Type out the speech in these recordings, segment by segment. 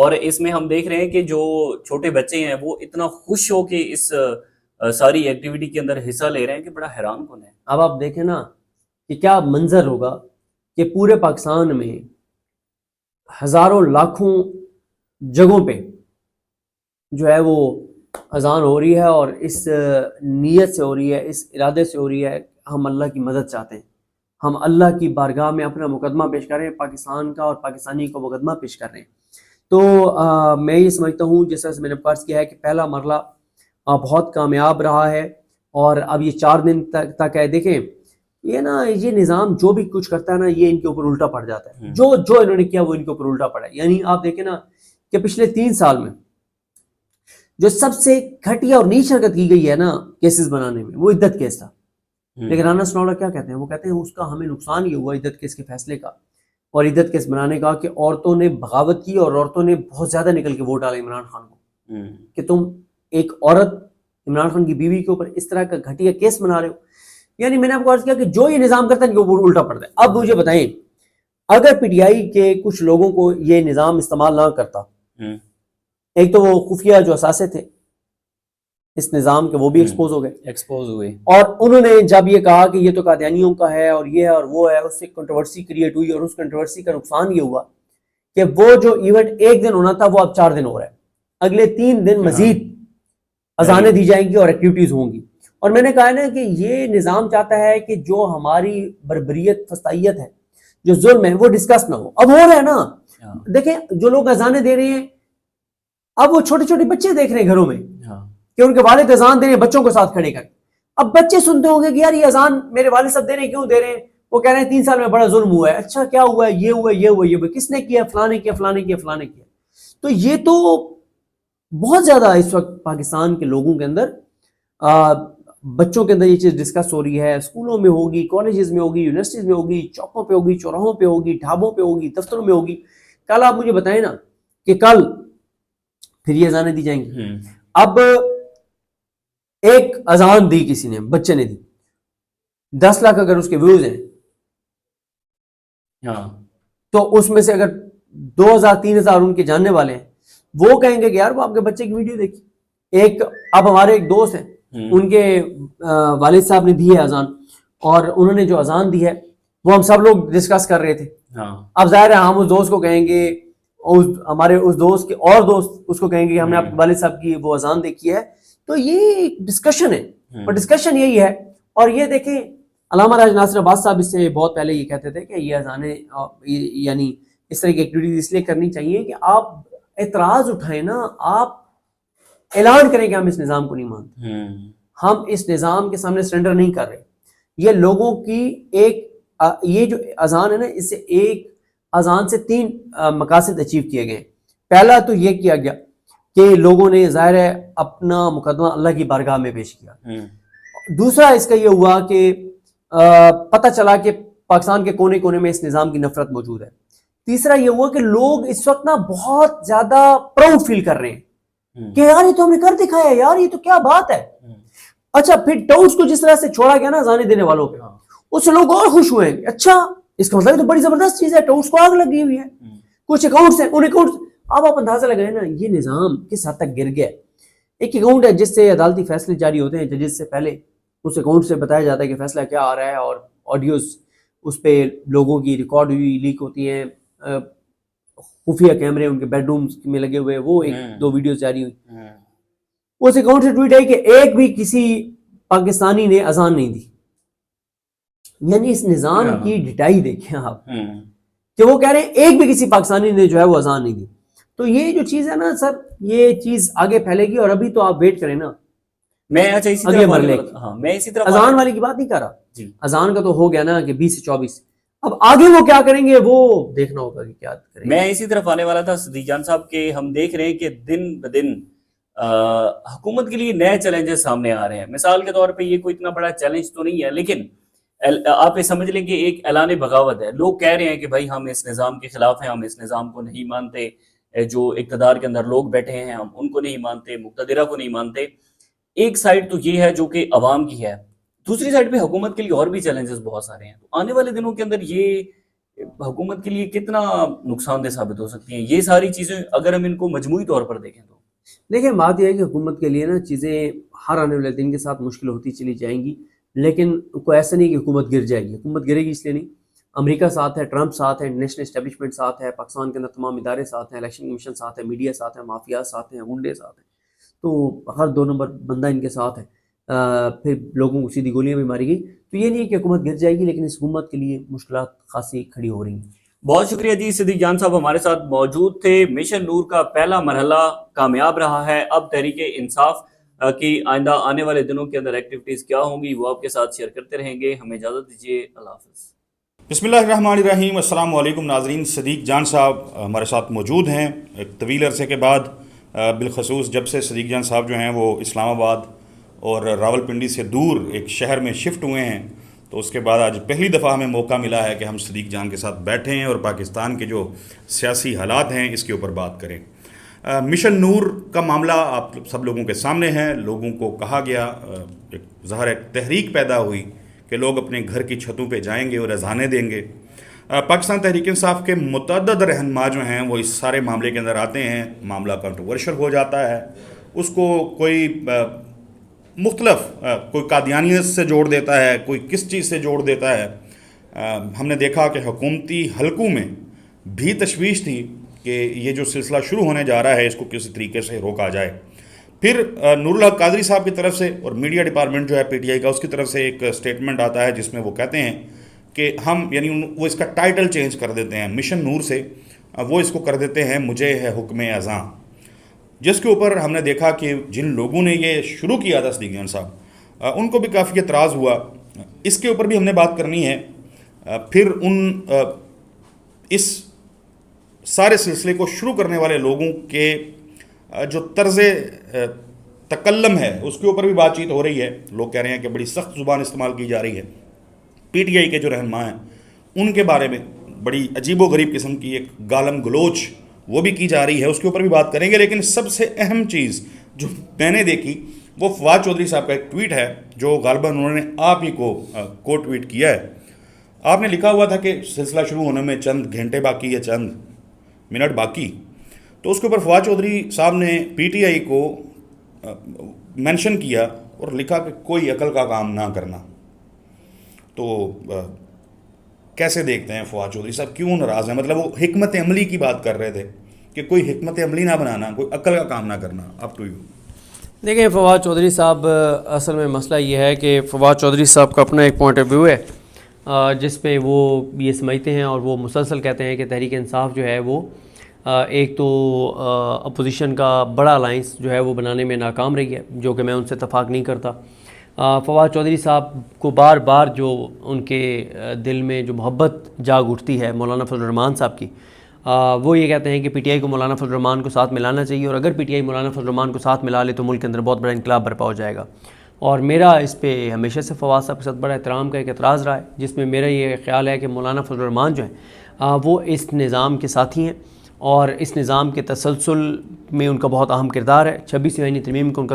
اور اس میں ہم دیکھ رہے ہیں کہ جو چھوٹے بچے ہیں وہ اتنا خوش ہو کے اس ساری ایکٹیویٹی کے اندر حصہ لے رہے ہیں کہ بڑا حیران کن ہے. اب آپ دیکھیں نا کہ کیا منظر ہوگا کہ پورے پاکستان میں ہزاروں لاکھوں جگہوں پہ جو ہے وہ اذان ہو رہی ہے، اور اس نیت سے ہو رہی ہے، اس ارادے سے ہو رہی ہے، ہم اللہ کی مدد چاہتے ہیں، ہم اللہ کی بارگاہ میں اپنا مقدمہ پیش کر رہے ہیں، پاکستان کا اور پاکستانی کو مقدمہ پیش کر رہے ہیں. تو میں یہ سمجھتا ہوں جس طرح سے میں نے فرض کیا ہے کہ پہلا مرحلہ بہت کامیاب رہا ہے، اور اب یہ 4 دن تک ہے. دیکھیں یہ نا یہ نظام جو بھی کچھ کرتا ہے نا یہ ان کے اوپر الٹا پڑ جاتا ہے. جو انہوں نے کیا وہ ان کے اوپر الٹا پڑا ہے. یعنی آپ دیکھیں نا کہ پچھلے 3 سال میں جو سب سے گھٹیا اور نیچ حرکت کی گئی ہے نا کیسز بنانے میں، وہ عدت کیس تھا. لیکن رانا سنوڈا کیا کہتے ہیں؟ وہ کہتے ہیں اس کا ہمیں نقصان یہ ہوا عدت کیس کے فیصلے کا اور عدت کیس بنانے کا کہ عورتوں نے بغاوت کی اور عورتوں نے بہت زیادہ نکل کے ووٹ ڈالے عمران خان کو، کہ تم ایک عورت عمران خان کی بیوی کے اوپر اس طرح کا گھٹیا کیس بنا رہے ہو. یعنی میں نے آپ کو عرض کیا کہ جو یہ نظام کرتا ہے وہ الٹا پڑتا ہے. اب مجھے بتائیں اگر پی ٹی آئی کے کچھ لوگوں کو یہ نظام استعمال نہ کرتا، ایک تو وہ خفیہ جو اثاثے تھے اس نظام کے وہ بھی ایکسپوز ہوئے، اور انہوں نے جب یہ کہا کہ یہ تو قادیانیوں کا ہے اور یہ ہے اور وہ ہے، اس سے کنٹروورسی کریٹ ہوئی، اور اس کنٹروورسی کا نقصان یہ ہوا کہ وہ جو ایونٹ 1 دن ہونا تھا وہ اب 4 دن ہو رہا ہے. اگلے 3 دن مزید اذانیں دی جائیں گی اور ایکٹیویٹیز ہوں گی. اور میں نے کہا نا کہ یہ نظام چاہتا ہے کہ جو ہماری بربریت فسطائیت ہے، جو ظلم ہے، وہ ڈسکس نہ ہو. اب ہو رہا ہے نا. دیکھیں جو لوگ اذانیں دے رہے ہیں اب وہ چھوٹے چھوٹے بچے دیکھ رہے ہیں گھروں میں کہ ان کے والد اذان دے رہے ہیں بچوں کے ساتھ کھڑے کر. اب بچے سنتے ہوں گے کہ یار یہ اذان میرے والد صاحب دے رہے ہیں، کیوں دے رہے ہیں؟ وہ کہہ رہے ہیں 3 سال میں بڑا ظلم ہوا ہے. اچھا کیا ہوا ہے؟ یہ ہوا ہے، یہ ہوا ہے، یہ ہوا ہے. کس نے کیا؟ فلانے کیا، فلانے کیا، فلانے کیا. تو یہ تو بہت زیادہ اس وقت پاکستان کے لوگوں کے اندر بچوں کے اندر یہ چیز ڈسکس ہو رہی ہے. اسکولوں میں ہوگی، کالجز میں ہوگی، یونیورسٹیز میں ہوگی، چوکوں پہ ہوگی، چوراہوں پہ ہوگی، ڈھابوں پہ ہوگی، دفتروں میں ہوگی. کل آپ مجھے بتائیں نا کہ کل پھر یہ اذانیں دی جائیں گی. اب ایک اذان دی کسی نے، بچے نے دی، 10 لاکھ اگر اس کے ویوز ہیں تو اس میں سے اگر 2000-3000 ان کے جاننے والے ہیں، وہ کہیں گے کہ یار وہ آپ کے بچے کی ویڈیو دیکھی. ایک اب ہمارے ایک دوست ہیں، ان کے والد صاحب نے دی ہے اذان، اور انہوں نے جو اذان دی ہے وہ ہم سب لوگ ڈسکس کر رہے تھے. اب ظاہر ہے ہم اس دوست کو کہیں گے، ہمارے اس دوست کے اور دوست اس کو کہیں گے کہ ہم نے آپ کے والد صاحب کی وہ اذان دیکھی ہے. تو یہ ایک ڈسکشن ہے، اور ڈسکشن یہی ہے. اور یہ دیکھیں علامہ راج ناصر عباس صاحب اس سے بہت پہلے یہ کہتے تھے کہ یہ اذانیں یعنی اس طرح کی ایکٹیویٹیز اس لیے کرنی چاہیے کہ آپ اعتراض اٹھائیں نا، آپ اعلان کریں کہ ہم اس نظام کو نہیں مانتے، ہم اس نظام کے سامنے سرنڈر نہیں کر رہے. یہ لوگوں کی ایک یہ جو اذان ہے نا، اس سے ایک اذان سے 3 مقاصد اچیو کیے گئے. پہلا تو یہ کیا گیا کہ لوگوں نے ظاہر ہے اپنا مقدمہ اللہ کی بارگاہ میں پیش کیا. دوسرا اس کا یہ ہوا کہ پتہ چلا کہ پاکستان کے کونے کونے میں اس نظام کی نفرت موجود ہے. تیسرا یہ ہوا کہ لوگ اس وقت نا بہت زیادہ پراؤڈ فیل کر رہے ہیں کہ یار یہ تو ہم نے کر دکھایا، یار یہ تو کیا بات ہے. اچھا پھر ڈاؤٹس کو جس طرح سے چھوڑا گیا نا اذانیں دینے والوں پہ، اس سے لوگ اور خوش ہوئے ہیں. اچھا اس کا مطلب تو بڑی زبردست چیز ہے، ٹاؤٹس کو آگ لگی ہوئی ہے. کچھ اکاؤنٹس ہیں، ان اکاؤنٹس اب آپ اندازہ لگائیں نا یہ نظام کس حد تک گر گیا. ایک اکاؤنٹ ہے جس سے عدالتی فیصلے جاری ہوتے ہیں ججز سے پہلے، اس اکاؤنٹ سے بتایا جاتا ہے کہ فیصلہ کیا آ رہا ہے، اور آڈیوز اس پہ لوگوں کی ریکارڈ ہوئی لیک ہوتی ہیں. خفیہ کیمرے ان کے بیڈ رومز میں لگے ہوئے، وہ 1-2 ویڈیوز جاری ہوئی. اس اکاؤنٹ سے ٹویٹ آئی کہ ایک بھی کسی پاکستانی نے اذان نہیں دی. یعنی اس نظام کی ڈٹائی دیکھیں آپ کہ وہ کہہ رہے ہیں ایک بھی کسی پاکستانی نے جو ہے وہ اذان نہیں دی. تو یہ جو چیز ہے نا سر، یہ چیز آگے پھیلے گی، اور ابھی تو آپ ویٹ کریں نا. میں اسی طرح اذان والی کی بات نہیں کر رہا، اذان کا تو ہو گیا نا کہ 20 سے 24. اب آگے وہ کیا کریں گے وہ دیکھنا ہوگا کہ کیا کریں گے. میں اسی طرف آنے والا تھا صدیق جان صاحب کہ ہم دیکھ رہے ہیں کہ دن بدن حکومت کے لیے نئے چیلنجز سامنے آ رہے ہیں. مثال کے طور پہ یہ کوئی اتنا بڑا چیلنج تو نہیں ہے، لیکن آپ یہ سمجھ لیں کہ ایک اعلان بغاوت ہے. لوگ کہہ رہے ہیں کہ بھائی ہم اس نظام کے خلاف ہیں، ہم اس نظام کو نہیں مانتے، جو اقتدار کے اندر لوگ بیٹھے ہیں ہم ان کو نہیں مانتے، مقتدرہ کو نہیں مانتے. ایک سائڈ تو یہ ہے جو کہ عوام کی ہے، دوسری سائڈ پہ حکومت کے لیے اور بھی چیلنجز بہت سارے ہیں. تو آنے والے دنوں کے اندر یہ حکومت کے لیے کتنا نقصان دہ ثابت ہو سکتی ہیں یہ ساری چیزیں اگر ہم ان کو مجموعی طور پر دیکھیں تو؟ دیکھیں بات یہ ہے کہ حکومت کے لیے نا چیزیں ہر آنے والے دن کے ساتھ مشکل ہوتی چلی جائیں گی، لیکن کوئی ایسا نہیں کہ حکومت گر جائے گی. حکومت گرے گی اس لیے نہیں. امریکہ ساتھ ہے، ٹرمپ ساتھ ہے، انٹرنیشنل اسٹیبلشمنٹ ساتھ ہے، پاکستان کے اندر تمام ادارے ساتھ ہیں، الیکشن کمیشن ساتھ ہے، میڈیا ساتھ ہے، مافیا ساتھ ہیں، غنڈے ساتھ ہیں. تو ہر 2 نمبر بندہ ان کے ساتھ ہے. پھر لوگوں کو سیدھی گولیاں بھی ماری گئی. تو یہ نہیں ہے کہ حکومت گر جائے گی، لیکن اس حکومت کے لیے مشکلات خاصی کھڑی ہو رہی ہیں. بہت شکریہ جی، صدیق جان صاحب ہمارے ساتھ موجود تھے. مشن نور کا پہلا مرحلہ کامیاب رہا ہے. اب تحریک انصاف کی آئندہ آنے والے دنوں کے اندر ایکٹیویٹیز کیا ہوں گی وہ آپ کے ساتھ شیئر کرتے رہیں گے. ہمیں اجازت دیجیے، اللہ حافظ. بسم اللہ الرحمن الرحیم. السلام علیکم ناظرین. صدیق جان صاحب ہمارے ساتھ موجود ہیں ایک طویل عرصے کے بعد، بالخصوص جب سے صدیق جان صاحب جو ہیں وہ اسلام آباد اور راولپنڈی سے دور ایک شہر میں شفٹ ہوئے ہیں، تو اس کے بعد آج پہلی دفعہ ہمیں موقع ملا ہے کہ ہم صدیق جان کے ساتھ بیٹھیں ہیں اور پاکستان کے جو سیاسی حالات ہیں اس کے اوپر بات کریں. مشن نور کا معاملہ آپ سب لوگوں کے سامنے ہے. لوگوں کو کہا گیا، ایک ظاہر ایک تحریک پیدا ہوئی کہ لوگ اپنے گھر کی چھتوں پہ جائیں گے اور اذانیں دیں گے. پاکستان تحریک انصاف کے متعدد رہنما جو ہیں وہ اس سارے معاملے کے اندر آتے ہیں. معاملہ کنٹروورشل ہو جاتا ہے، اس کو کوئی مختلف کوئی قادیانیت سے جوڑ دیتا ہے، کوئی کس چیز سے جوڑ دیتا ہے. ہم نے دیکھا کہ حکومتی حلقوں میں بھی تشویش تھی کہ یہ جو سلسلہ شروع ہونے جا رہا ہے اس کو کسی طریقے سے روکا جائے. پھر نور الحق قادری صاحب کی طرف سے اور میڈیا ڈپارٹمنٹ جو ہے پی ٹی آئی کا، اس کی طرف سے ایک سٹیٹمنٹ آتا ہے جس میں وہ کہتے ہیں کہ ہم یعنی وہ اس کا ٹائٹل چینج کر دیتے ہیں مشن نور سے، وہ اس کو کر دیتے ہیں مجھے ہے حکم اذاں، جس کے اوپر ہم نے دیکھا کہ جن لوگوں نے یہ شروع کیا تھا صدیق جان صاحب ان کو بھی کافی اعتراض ہوا. اس کے اوپر بھی ہم نے بات کرنی ہے. پھر اس سارے سلسلے کو شروع کرنے والے لوگوں کے جو طرز تکلم ہے اس کے اوپر بھی بات چیت ہو رہی ہے. لوگ کہہ رہے ہیں کہ بڑی سخت زبان استعمال کی جا رہی ہے. پی ٹی آئی کے جو رہنما ہیں ان کے بارے میں بڑی عجیب و غریب قسم کی ایک گالم گلوچ وہ بھی کی جا رہی ہے، اس کے اوپر بھی بات کریں گے. لیکن سب سے اہم چیز جو میں نے دیکھی وہ فواد چودھری صاحب کا ایک ٹویٹ ہے جو غالباً انہوں نے آپ ہی کو ٹویٹ کیا ہے. آپ نے لکھا ہوا تھا کہ سلسلہ شروع ہونے میں چند گھنٹے باقی یا چند منٹ باقی، تو اس کے اوپر فواد چودھری صاحب نے پی ٹی آئی کو مینشن کیا اور لکھا کہ کوئی عقل کا کام نہ کرنا. تو کیسے دیکھتے ہیں فواد چودھری صاحب، کیوں ناراض ہیں؟ مطلب وہ حکمت عملی کی بات کر رہے تھے کہ کوئی حکمت عملی نہ بنانا، کوئی عقل کا کام نہ کرنا. آپ ٹو یو. دیکھیں فواد چودھری صاحب، اصل میں مسئلہ یہ ہے کہ فواد چودھری صاحب کا اپنا ایک پوائنٹ آف ویو ہے جس پہ وہ یہ سمجھتے ہیں اور وہ مسلسل کہتے ہیں کہ تحریک انصاف جو ہے وہ ایک تو اپوزیشن کا بڑا الائنس جو ہے وہ بنانے میں ناکام رہی ہے، جو کہ میں ان سے اتفاق نہیں کرتا. فواد چودھری صاحب کو بار بار جو ان کے دل میں جو محبت جاگ اٹھتی ہے مولانا فضل الرحمان صاحب کی، وہ یہ کہتے ہیں کہ پی ٹی آئی کو مولانا فضل الرحمان کو ساتھ ملانا چاہیے، اور اگر پی ٹی آئی مولانا فضل الرحمان کو ساتھ ملا لے تو ملک کے اندر بہت بڑا انقلاب برپا ہو جائے گا. اور میرا اس پہ ہمیشہ سے فواد صاحب کے ساتھ بڑا احترام کا ایک اعتراض رہا ہے، جس میں میرا یہ خیال ہے کہ مولانا فضل الرحمان جو ہیں وہ اس نظام کے ساتھی ہیں اور اس نظام کے تسلسل میں ان کا بہت اہم کردار ہے. 26 آئینی ترمیم کا ان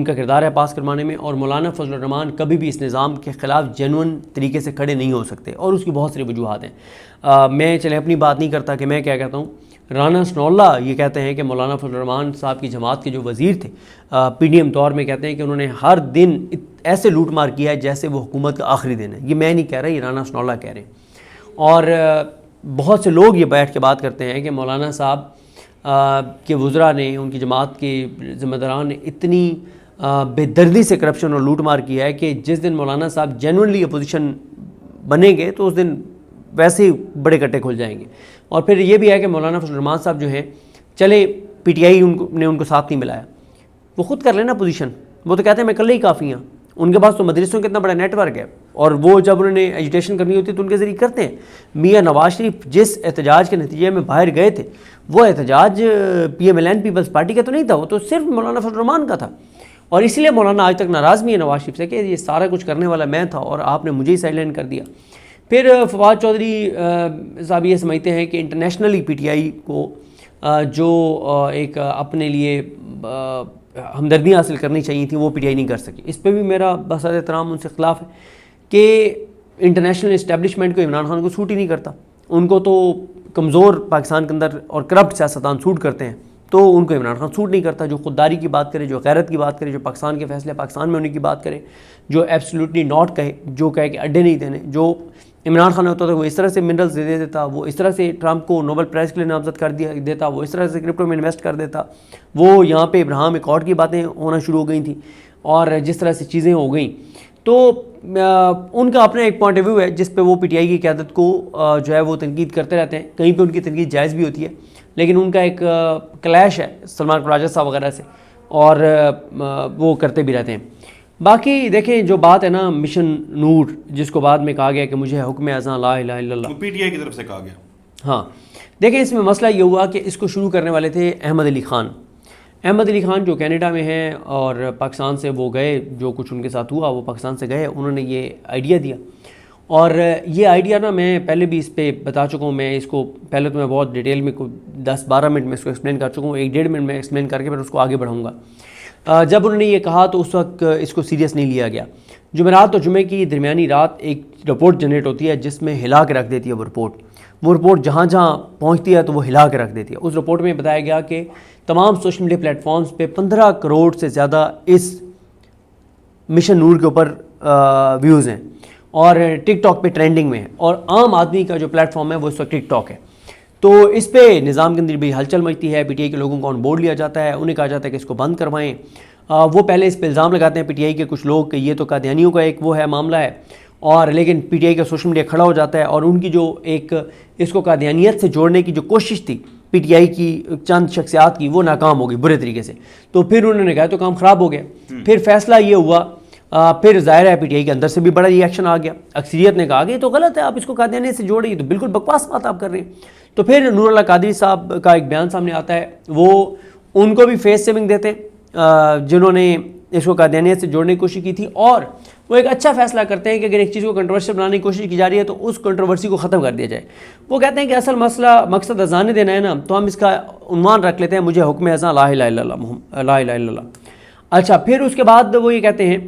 کا کردار ہے پاس کروانے میں، اور مولانا فضل الرحمان کبھی بھی اس نظام کے خلاف جینون طریقے سے کھڑے نہیں ہو سکتے، اور اس کی بہت سی وجوہات ہیں. میں چلے اپنی بات نہیں کرتا کہ میں کیا کہتا ہوں. رانا ثناء اللہ یہ کہتے ہیں کہ مولانا فضل الرحمان صاحب کی جماعت کے جو وزیر تھے پی ڈی ایم طور میں، کہتے ہیں کہ انہوں نے ہر دن ایسے لوٹ مار کیا ہے جیسے وہ حکومت کا آخری دن ہے. یہ میں نہیں کہہ رہا، یہ رانا ثناء اللہ کہہ رہے ہیں. اور بہت سے لوگ یہ بیٹھ کے بات کرتے ہیں کہ مولانا صاحب کے وزراء نے، ان کی جماعت کے ذمہ داران نے اتنی بے دردی سے کرپشن اور لوٹ مار کیا ہے کہ جس دن مولانا صاحب جینوئنلی اپوزیشن بنیں گے تو اس دن ویسے ہی بڑے کٹے کھل جائیں گے. اور پھر یہ بھی ہے کہ مولانا فضل الرحمان صاحب جو ہیں، چلے پی ٹی آئی نے ان کو ساتھ نہیں ملایا، وہ خود کر لینا پوزیشن. وہ تو کہتے ہیں میں کل ہی کافی ہوں. ان کے پاس تو مدرسوں کا اتنا بڑا نیٹ ورک ہے، اور وہ جب انہوں نے ایجوٹیشن کرنی ہوتی ہے تو ان کے ذریعے کرتے ہیں. میاں نواز شریف جس احتجاج کے نتیجے میں باہر گئے تھے، وہ احتجاج P M L N Peoples Party کا تو نہیں تھا، وہ تو صرف مولانا فضل الرحمان کا تھا. اور اس لیے مولانا آج تک ناراض بھی ہے نواز شریف سے کہ یہ سارا کچھ کرنے والا میں تھا اور آپ نے مجھے ہی سائیڈ لائن کر دیا. پھر فواد چودھری صاحب یہ سمجھتے ہیں کہ انٹرنیشنلی پی ٹی آئی کو جو ایک اپنے لیے ہمدردیاں حاصل کرنی چاہیے تھیں وہ پی ٹی آئی نہیں کر سکی. اس پہ بھی میرا بسات احترام ان سے خلاف ہے کہ انٹرنیشنل اسٹیبلشمنٹ کو عمران خان کو سوٹ ہی نہیں کرتا. ان کو تو کمزور پاکستان کے اندر اور کرپٹ سیاستدان سوٹ کرتے ہیں, تو ان کو عمران خان سوٹ نہیں کرتا. جو خودداری کی بات کرے, جو غیرت کی بات کرے, جو پاکستان کے فیصلے پاکستان میں ہونے کی بات کرے, جو ایبسلیوٹلی ناٹ کہے, جو کہے کہ اڈے نہیں دینے. جو عمران خان ہوتا تھا وہ اس طرح سے منرلز دے دیتا, وہ اس طرح سے ٹرمپ کو نوبل پرائز کے لیے نامزد کر دیتا, وہ اس طرح سے کرپٹو میں انویسٹ کر دیتا. وہ یہاں پہ ابراہیم ایکارڈ کی باتیں ہونا شروع ہو گئی تھیں, اور جس طرح سے چیزیں ہو گئیں, تو ان کا اپنا ایک پوائنٹ آف ویو ہے جس پہ وہ پی ٹی آئی کی قیادت کو جو ہے وہ تنقید کرتے رہتے ہیں. کہیں پہ ان کی تنقید جائز بھی ہوتی ہے, لیکن ان کا ایک کلیش ہے سلمان راجہ صاحب وغیرہ سے, اور وہ کرتے بھی رہتے ہیں. باقی دیکھیں جو بات ہے نا مشن نور, جس کو بعد میں کہا گیا کہ مجھے حکم اذان لا الہ الا اللہ, پی ٹی آئی کی طرف سے کہا گیا. ہاں دیکھیں اس میں مسئلہ یہ ہوا کہ اس کو شروع کرنے والے تھے احمد علی خان. احمد علی خان جو کینیڈا میں ہیں اور پاکستان سے وہ گئے, جو کچھ ان کے ساتھ ہوا وہ پاکستان سے گئے, انہوں نے یہ آئیڈیا دیا. اور یہ آئیڈیا نا میں پہلے بھی اس پہ بتا چکا ہوں. میں اس کو پہلے تو میں بہت ڈیٹیل میں 10-12 منٹ میں اس کو ایکسپلین کر چکا ہوں, 1-1.5 منٹ میں ایکسپلین کر کے پھر اس کو آگے بڑھاؤں گا. جب انہوں نے یہ کہا تو اس وقت اس کو سیریس نہیں لیا گیا. جمعرات اور جمعے کی درمیانی رات ایک رپورٹ جنریٹ ہوتی ہے جس میں ہلا کے رکھ دیتی ہے وہ رپورٹ جہاں جہاں پہنچتی ہے تو وہ ہلا کے رکھ دیتی ہے. اس رپورٹ میں بتایا گیا کہ تمام سوشل میڈیا پلیٹ فارمز پہ 15 کروڑ سے زیادہ اس مشن نور کے اوپر ویوز ہیں, اور ٹک ٹاک پہ ٹرینڈنگ میں ہے, اور عام آدمی کا جو پلیٹ فارم ہے وہ اس وقت ٹک ٹاک ہے. تو اس پہ نظام کے اندر بھی ہلچل مچتی ہے. پی ٹی آئی کے لوگوں کو آن بورڈ لیا جاتا ہے, انہیں کہا جاتا ہے کہ اس کو بند کروائیں. وہ پہلے اس پہ الزام لگاتے ہیں پی ٹی آئی کے کچھ لوگ کہ یہ تو قادیانیوں کا ایک وہ ہے معاملہ ہے, اور لیکن پی ٹی آئی کا سوشل میڈیا کھڑا ہو جاتا ہے, اور ان کی جو ایک اس کو قادیانیت سے جوڑنے کی جو کوشش تھی پی ٹی آئی کی چند شخصیات کی, وہ ناکام ہو گئی برے طریقے سے. تو پھر انہوں نے کہا تو کام خراب ہو گیا. پھر فیصلہ یہ ہوا, پھر ظاہر ہے پی ٹی آئی کے اندر سے بھی بڑا ری ایکشن آ گیا. اکثریت نے کہا کہ یہ تو غلط ہے, آپ اس کو قادیانیت سے جوڑیں, یہ تو بالکل بکواس بات آپ کر رہے ہیں. تو پھر نور اللہ قادری صاحب کا ایک بیان سامنے آتا ہے, وہ ان کو بھی فیس سیونگ دیتے ہیں جنہوں نے اس کو قادیانیت سے جوڑنے کی کوشش کی تھی, اور وہ ایک اچھا فیصلہ کرتے ہیں کہ اگر ایک چیز کو کنٹروورشل بنانے کی کوشش کی جا رہی ہے تو اس کنٹروورسی کو ختم کر دیا جائے. وہ کہتے ہیں کہ اصل مسئلہ مقصد اذان دینا ہے نا, تو ہم اس کا عنوان رکھ لیتے ہیں مجھے حکم اذان لا الہ الا اللہ, لا الہ الا اللہ. اچھا, پھر اس کے بعد وہ یہ کہتے ہیں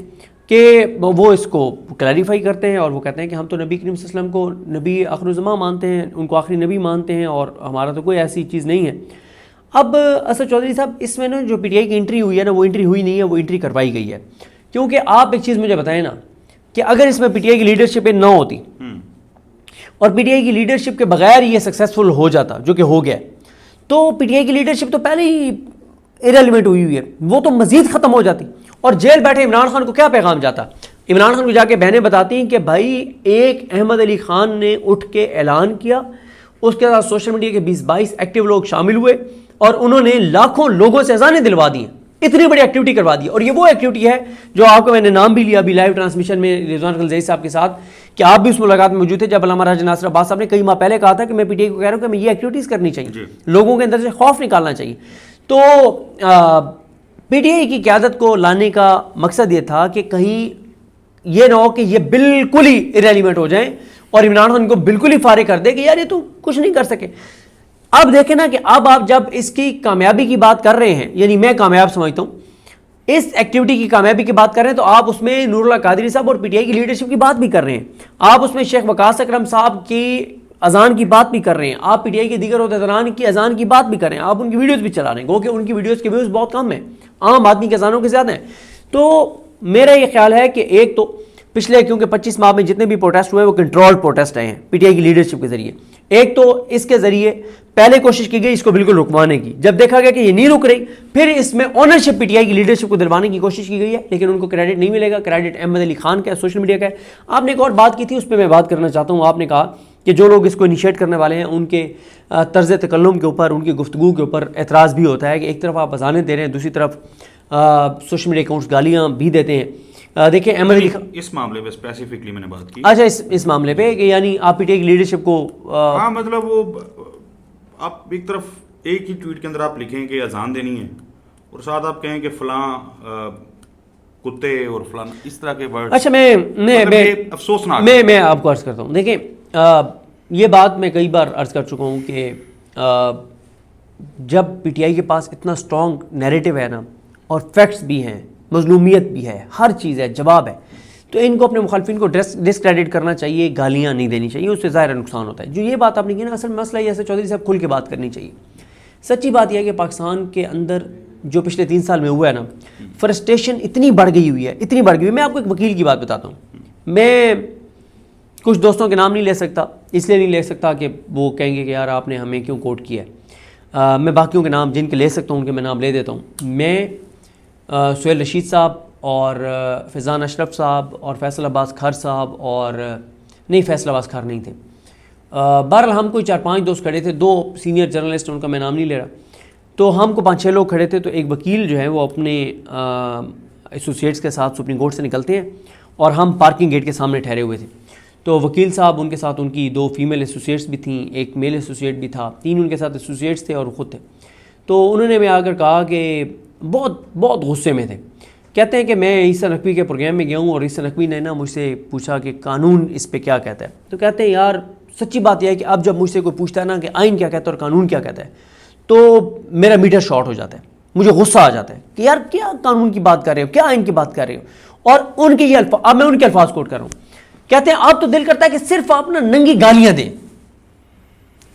کہ وہ اس کو کلیریفائی کرتے ہیں, اور وہ کہتے ہیں کہ ہم تو نبی کریم صلی اللہ علیہ وسلم کو نبی آخر الزمان مانتے ہیں, ان کو آخری نبی مانتے ہیں, اور ہمارا تو کوئی ایسی چیز نہیں ہے. اب اسد چودھری صاحب اس میں نا جو پی ٹی آئی کی انٹری ہوئی ہے نا, وہ انٹری ہوئی نہیں ہے, وہ انٹری کروائی گئی ہے. کیونکہ آپ ایک چیز مجھے بتائیں نا کہ اگر اس میں پی ٹی آئی کی لیڈرشپ نہ ہوتی اور پی ٹی آئی کی لیڈرشپ کے بغیر یہ سکسیسفل ہو جاتا, جو کہ ہو گیا, تو پی ٹی آئی کی لیڈرشپ تو پہلے ہی ایرلیونٹ ہوئی ہے, وہ تو مزید ختم ہو جاتی. اور جیل بیٹھے عمران خان کو کیا پیغام جاتا؟ عمران خان کو جا کے بہنیں بتاتی ہیں کہ بھائی ایک احمد علی خان نے اٹھ کے اعلان کیا, اس کے ساتھ سوشل میڈیا کے 20-22 ایکٹیو لوگ شامل ہوئے, اور انہوں نے لاکھوں لوگوں سے اذانیں دلوا دی ہیں, اتنی بڑی ایکٹیویٹی کروا دی. اور یہ وہ ایکٹیویٹی ہے جو آپ کو میں نے نام بھی لیا ابھی لائیو ٹرانسمیشن میں رضوان خلزئی صاحب کے ساتھ, کہ آپ بھی اس ملاقات میں موجود تھے جب علامہ راجہ ناصر عباس صاحب نے کئی ماہ پہلے کہا تھا کہ میں پی ٹی آئی کو کہہ رہا ہوں کہ میں یہ ایکٹیویٹیز کرنی چاہیے, لوگوں کے اندر سے خوف نکالنا چاہیے. تو پی ٹی آئی کی قیادت کو لانے کا مقصد یہ تھا کہ کہیں یہ نہ ہو کہ یہ بالکل ہی ایرلیونٹ ہو جائیں اور عمران خان کو بالکل ہی فارغ کر دے کہ یار یہ تو کچھ نہیں کر سکے. اب دیکھیں نا کہ اب آپ جب اس کی کامیابی کی بات کر رہے ہیں, یعنی میں کامیاب سمجھتا ہوں اس ایکٹیویٹی کی کامیابی کی بات کر رہے ہیں, تو آپ اس میں نور اللہ قادری صاحب اور پی ٹی آئی کی لیڈرشپ کی بات بھی کر رہے ہیں, آپ اس میں شیخ وقاص اکرم صاحب کی اذان کی بات بھی کر رہے ہیں, آپ پی ٹی آئی کے دیگر عہدیداران کی اذان کی بات بھی کر رہے ہیں, آپ ان کی ویڈیوز بھی چلا رہے ہیں, گو کہ ان کی ویڈیوز کے ویوز بہت کم ہیں, عام آدمی کے اذانوں کے زیادہ ہیں. تو میرا یہ خیال ہے کہ ایک تو پچھلے کیونکہ 25 ماہ میں جتنے بھی پروٹیسٹ ہوئے وہ کنٹرول پروٹیسٹ آئے ہیں پی ٹی آئی کی لیڈرشپ کے ذریعے. ایک تو اس کے ذریعے پہلے کوشش کی گئی اس کو بالکل رکوانے کی, جب دیکھا گیا کہ یہ نہیں رک رہی پھر اس میں اونرشپ پی ٹی آئی کی لیڈرشپ کو دلوانے کی کوشش کی گئی ہے, لیکن ان کو کریڈٹ نہیں ملے گا. کریڈٹ احمد علی خان کا ہے, سوشل میڈیا کا ہے. آپ نے ایک اور بات کی تھی, اس پہ میں بات کرنا چاہتا ہوں. آپ نے کہا کہ جو لوگ اس کو انیشیٹ کرنے والے ہیں ان کے طرز تکلم کے اوپر, ان کی گفتگو کے اوپر اعتراض بھی ہوتا ہے کہ ایک طرف آپ اذانیں دے رہے ہیں, دوسری طرف سوشل میڈیا اکاؤنٹس گالیاں بھی دیتے ہیں. دیکھیں احمد علی خان اس معاملے پہ اسپیسیفکلی میں نے بات کی. اچھا, اس معاملے پہ کہ یعنی آپ پی ٹی آئی کی لیڈرشپ کو ہاں مطلب وہ آپ ایک طرف ایک ہی ٹویٹ کے اندر آپ لکھیں کہ اذان دینی ہے اور ساتھ آپ کہیں کہ فلاں کتے اور فلاں اس طرح کے ورڈ. اچھا میں افسوسناک میں آپ کو عرض کرتا ہوں. دیکھیں یہ بات میں کئی بار عرض کر چکا ہوں کہ جب پی ٹی آئی کے پاس اتنا اسٹرانگ نیریٹو ہے نا, اور فیکٹس بھی ہیں, مظلومیت بھی ہے, ہر چیز ہے, جواب ہے, تو ان کو اپنے مخالفین کو ڈسکریڈٹ کرنا چاہیے, گالیاں نہیں دینی چاہیے, اس سے ظاہر نقصان ہوتا ہے. جو یہ بات آپ نے کی نا, اصل مسئلہ یہ ہے چودھری صاحب کھل کے بات کرنی چاہیے. سچی بات یہ ہے کہ پاکستان کے اندر جو پچھلے 3 سال میں ہوا ہے نا, فرسٹریشن اتنی بڑھ گئی ہوئی ہے, اتنی بڑھ گئی ہوئی ہے. میں آپ کو ایک وکیل کی بات بتاتا ہوں. میں کچھ دوستوں کے نام نہیں لے سکتا, اس لیے نہیں لے سکتا کہ وہ کہیں گے کہ یار آپ نے ہمیں کیوں کوٹ کیا ہے. میں باقیوں کے نام جن کے لے سکتا ہوں ان کے میں نام لے دیتا ہوں. میں سہیل رشید صاحب اور فیضان اشرف صاحب اور فیصل عباس کھر صاحب اور نہیں, فیصل عباس کھر نہیں تھے. بہرحال ہم کوئی 4-5 دوست کھڑے تھے, 2 سینئر جرنلسٹ, ان کا میں نام نہیں لے رہا. تو ہم کو 5-6 لوگ کھڑے تھے. تو ایک وکیل جو ہے وہ اپنے ایسوسیٹس کے ساتھ سپریم کورٹ سے نکلتے ہیں اور ہم پارکنگ گیٹ کے سامنے ٹھہرے ہوئے تھے. تو وکیل صاحب, ان کے ساتھ ان کی 2 فیمیل ایسوسیٹس بھی تھیں, ایک میل ایسوسیٹ بھی تھا, 3 ان کے ساتھ ایسوسیٹس تھے اور خود تھے. تو انہوں نے میں آ کر کہا کہ بہت غصے میں تھے. کہتے ہیں کہ میں عیسیٰ نقوی کے پروگرام میں گیا ہوں اور عیسیٰ نقوی نے نا مجھ سے پوچھا کہ قانون اس پہ کیا کہتا ہے. تو کہتے ہیں یار سچی بات یہ ہے کہ اب جب مجھ سے کوئی پوچھتا ہے نا کہ آئین کیا کہتا ہے اور قانون کیا کہتا ہے, تو میرا میٹر شارٹ ہو جاتا ہے, مجھے غصہ آ جاتا ہے کہ یار کیا قانون کی بات کر رہے ہو, کیا آئین کی بات کر رہے ہو. اور ان کے یہ الفاظ, اب میں ان کے الفاظ کوٹ کر رہا ہوں. کہتے ہیں آپ تو دل کرتا ہے کہ صرف آپ نا ننگی گالیاں دیں.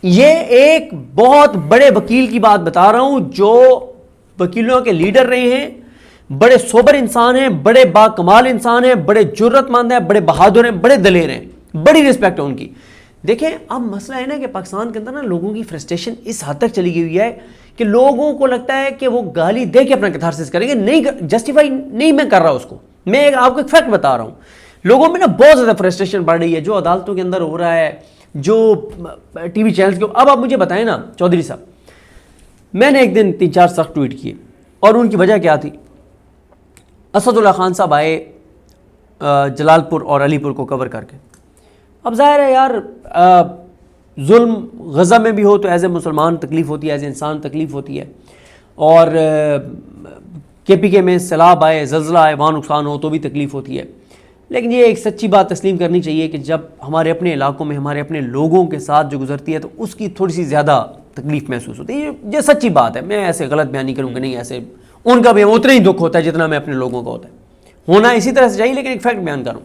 یہ ایک بہت بڑے وکیل کی بات بتا رہا ہوں جو وکیلوں کے لیڈر رہے ہیں, بڑے سوبر انسان ہیں, بڑے با کمال انسان ہیں, بڑے جرت مند ہیں, بڑے بہادر ہیں, بڑے دلیر ہیں, بڑی رسپیکٹ ہے ان کی. دیکھیں اب مسئلہ ہے نا کہ پاکستان کے اندر نا لوگوں کی فرسٹریشن اس حد تک چلی گئی ہوئی ہے کہ لوگوں کو لگتا ہے کہ وہ گالی دے کے اپنا کیتھارسس کریں گے. نہیں, جسٹیفائی نہیں میں کر رہا اس کو, میں آپ کو ایک فیکٹ بتا رہا ہوں. لوگوں میں نا بہت زیادہ فرسٹریشن بڑھ رہی ہے, جو عدالتوں کے اندر ہو رہا ہے, جو ٹی وی چینلز کے. اب آپ مجھے بتائیں نا چودھری صاحب, میں نے ایک دن 3-4 سخت ٹویٹ کیے اور ان کی وجہ کیا تھی. اسد اللہ خان صاحب آئے جلال پور اور علی پور کو کور کر کے. اب ظاہر ہے یار ظلم غزہ میں بھی ہو تو ایز اے مسلمان تکلیف ہوتی ہے, ایز اے انسان تکلیف ہوتی ہے. اور کے پی کے میں سیلاب آئے, زلزلہ آئے, وہاں نقصان ہو تو بھی تکلیف ہوتی ہے. لیکن یہ ایک سچی بات تسلیم کرنی چاہیے کہ جب ہمارے اپنے علاقوں میں ہمارے اپنے لوگوں کے ساتھ جو گزرتی ہے تو اس کی تھوڑی سی زیادہ تکلیف محسوس ہوتی ہے. یہ سچی بات ہے, میں ایسے غلط بیان نہیں کروں کہ نہیں, ایسے ان کا بھی اتنا ہی دکھ ہوتا ہے جتنا میں اپنے لوگوں کا ہوتا ہے. ہونا اسی طرح سے چاہیے, لیکن ایک فیکٹ بیان کروں.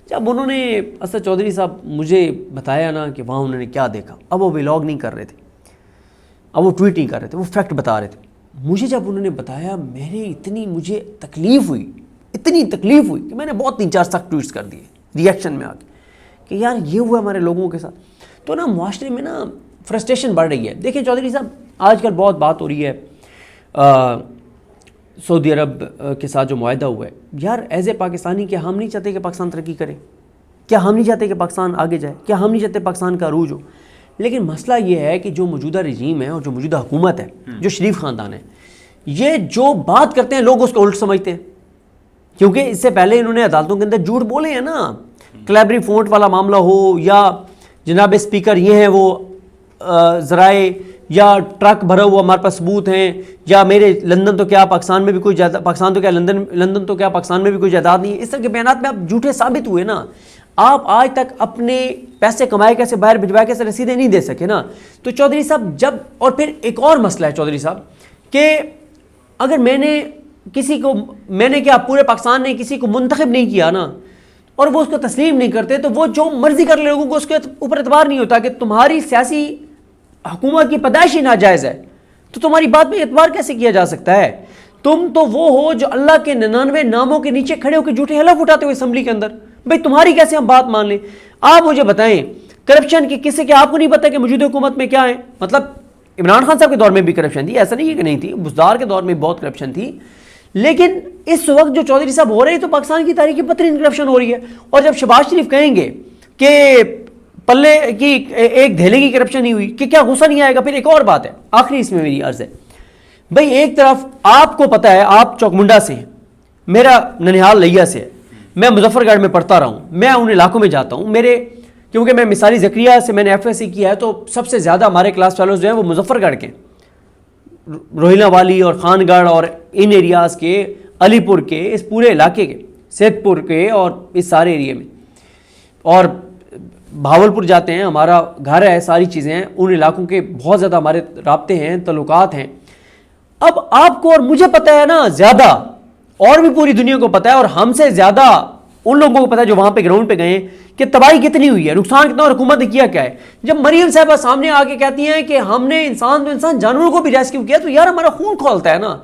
جب انہوں نے اسد چودھری صاحب مجھے بتایا نا کہ وہاں انہوں نے کیا دیکھا, اب وہ ولاگ نہیں کر رہے تھے, اب وہ ٹویٹ نہیں کر رہے تھے, وہ فیکٹ بتا رہے تھے. مجھے جب انہوں نے بتایا مجھے تکلیف ہوئی, اتنی تکلیف ہوئی کہ میں نے بہت 3-4 سخت ٹویٹس کر دیے ریئیکشن میں آ کے کہ یار یہ ہوا ہمارے لوگوں کے ساتھ. تو نا معاشرے میں نا فرسٹریشن بڑھ رہی ہے. دیکھیں چودھری صاحب, آج کل بہت بات ہو رہی ہے سعودی عرب کے ساتھ جو معاہدہ ہوا ہے. یار ایز اے پاکستانی کیا ہم نہیں چاہتے کہ پاکستان ترقی کرے؟ کیا ہم نہیں چاہتے کہ پاکستان آگے جائے؟ کیا ہم نہیں چاہتے پاکستان کا عروج ہو؟ لیکن مسئلہ یہ ہے کہ جو موجودہ رجیم ہے اور جو موجودہ حکومت ہے, جو شریف خاندان ہے, یہ جو بات کرتے ہیں لوگ اس کو الٹ سمجھتے ہیں. کیونکہ اس سے پہلے انہوں نے عدالتوں کے اندر جھوٹ بولے ہیں نا, کلیبری فونٹ والا معاملہ ہو یا جناب اسپیکر یہ ہیں وہ ذرائع, یا ٹرک بھرا ہوا ہمارے پاس ثبوت ہیں, یا میرے لندن تو کیا پاکستان میں بھی کوئی جائیداد, پاکستان تو کیا لندن تو کیا پاکستان میں بھی کوئی جائیداد نہیں ہے. اس طرح کے بیانات میں آپ جھوٹے ثابت ہوئے نا. آپ آج تک اپنے پیسے کمائے کیسے, باہر بھجوائے کیسے, رسیدیں نہیں دے سکے نا. تو چودھری صاحب جب, اور پھر ایک اور مسئلہ ہے چودھری صاحب کہ اگر میں نے کیا پورے پاکستان نے کسی کو منتخب نہیں کیا نا اور وہ اس کو تسلیم نہیں کرتے, تو وہ جو مرضی کر لے لوگوں کو اس کے اوپر اعتبار نہیں ہوتا. کہ تمہاری سیاسی حکومت کی پیدائش ہی ناجائز ہے تو تمہاری بات میں اعتبار کیسے کیا جا سکتا ہے؟ تم تو وہ ہو جو اللہ کے 99 ناموں کے نیچے کھڑے ہو کے جھوٹے حلف اٹھاتے ہوئے اسمبلی کے اندر. بھائی تمہاری کیسے ہم بات مان لیں؟ آپ مجھے بتائیں کرپشن کی کس سے کیا آپ کو نہیں پتا کہ موجودہ حکومت میں کیا ہے؟ مطلب عمران خان صاحب کے دور میں بھی کرپشن تھی, ایسا نہیں ہے کہ نہیں تھی, بزدار کے دور میں بہت کرپشن تھی. لیکن اس وقت جو چودھری صاحب ہو رہے ہیں تو پاکستان کی تاریخ کی بدترین کرپشن ہو رہی ہے. اور جب شہباز شریف کہیں گے کہ پلے کی ایک دھیلے کی کرپشن نہیں ہوئی کہ کیا غصہ نہیں آئے گا؟ پھر ایک اور بات ہے, آخری اس میں میری عرض ہے, بھائی ایک طرف آپ کو پتہ ہے آپ چوک منڈا سے ہیں, میرا ننیہال لیا سے ہے, میں مظفر گڑھ میں پڑھتا رہا ہوں, میں ان علاقوں میں جاتا ہوں, کیونکہ میں مثالی زکریہ سے میں نے ایف ایس سی کیا ہے تو سب سے زیادہ ہمارے کلاس فیلوز جو ہیں وہ مظفر گڑھ کے, روہیلا والی اور خان گڑھ اور ان ایریاز کے, علی پور کے, اس پورے علاقے کے, سید پور کے اور اس سارے ایریے میں, اور بھاولپور جاتے ہیں, ہمارا گھر ہے, ساری چیزیں ہیں, ان علاقوں کے بہت زیادہ ہمارے رابطے ہیں, تعلقات ہیں. اب آپ کو اور مجھے پتہ ہے نا زیادہ, اور بھی پوری دنیا کو پتہ ہے, اور ہم سے زیادہ ان لوگوں کو پتا جو وہاں پہ گراؤنڈ پہ گئے ہیں کہ تباہی کتنی ہوئی ہے, نقصان کتنا, اور حکومت نے کیا کیا ہے. جب مریم صاحبہ سامنے آ کے کہتی ہیں کہ ہم نے انسان تو انسان جانوروں کو بھی ریسکیو کیا, تو یار ہمارا خون کھولتا ہے نا.